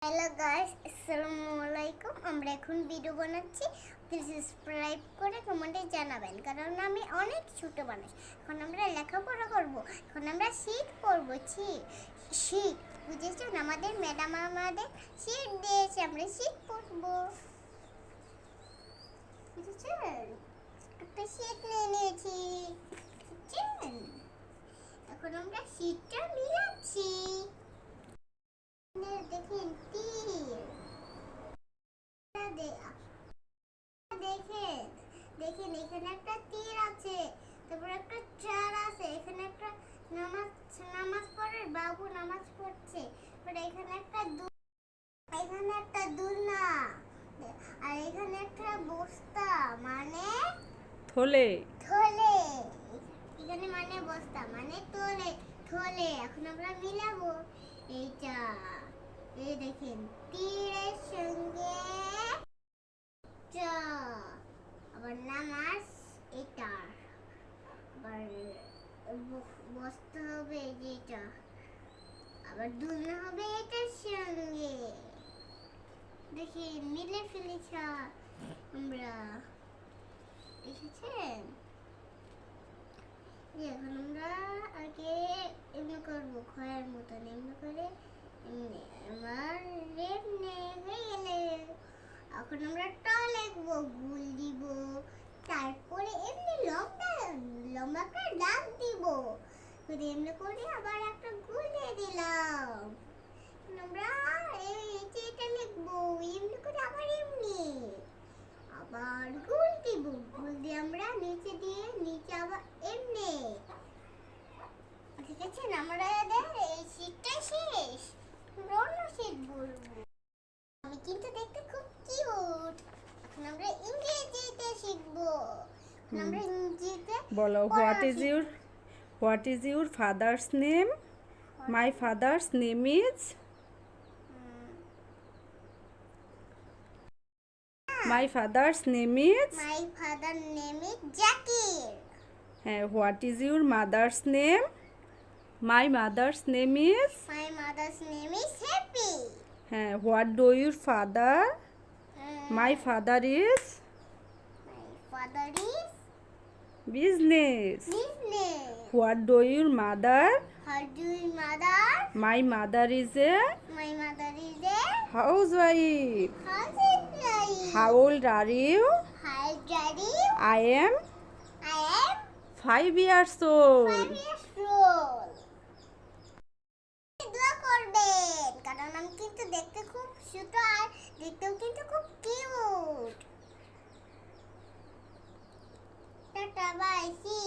Hello guys, আসসালামু আলাইকুম। আমরা এখন ভিডিও বানাচ্ছি। প্লিজ সাবস্ক্রাইব করে কমেন্টে জানাবেন, কারণ আমি অনেক ছোট মানুষ। এখন আমরা লেখাপড়া করব, এখন আমরা শীত পড়ব। শীত বুঝেছেন? আমাদের ম্যাডাম আমাদের শীত দিয়েছে, আমরা শীত পড়ব। বুঝেছেন? একটা শীত নিয়ে নিয়েছি, বুঝছেন? এখন আমরা শীতটা মিলাচ্ছি। দেখেন তীর, দেখেন এখানে একটা তীর আছে, তারপর একটা চার আছে, এখানে একটা নামাজ পড়ার বাবু নামাজ পড়ছে, এখানে একটা দুলনা, আর এখানে একটা বস্তা মানে থলে। এখানে মানে বস্তা মানে থলে। এখন আমরা মিলাবো এইটা। এই দেখেন তীরের সঙ্গে আবার নামাজ, এটা আবার বস্তা হবে যেটা, আবার দুলনা হবে এটার সঙ্গে। দেখি মিলে ফেলেছি আমরা, দেখেছেন? এখন আমরা আগে এমনি করবো, খয়ের মতন এমনি করে এমনি আমার এমনি হয়ে গেলে এখন আমরা ট লিখবো, গুল দিব, তারপরে এমনি লম্বা একটা দাগ দিব, এমনি করে আবার একটা গুল দিয়ে দিলাম। আমরা এটা লিখবো, এমনি করে আবার এমনি আবার গুল দিব, গুল দিয়ে আমরা নিচে আবার এমনি। ঠিক আছে, আমরা এই শীতটা শেষ, আমরা অন্য শীত বলবো। আমি কিন্তু দেখতে খুব কিউট। এখন আমরা ইংরেজিতে শিখবো। আমরা ইংরেজিতে বলো, what is your father's name? My father's name is my father's name is Zakir. হ্যাঁ, what is your mother's name? My mother's name is Happy. হ্যাঁ, what do your father? My father is business. What do your mother? My mother is a housewife. How old are you? I am 5 years old. দোয়া করবেন, কারণ আমি কিন্তু দেখতে খুব ছোট আর দেখতেও কিন্তু খুব কিউট। Tata, by, C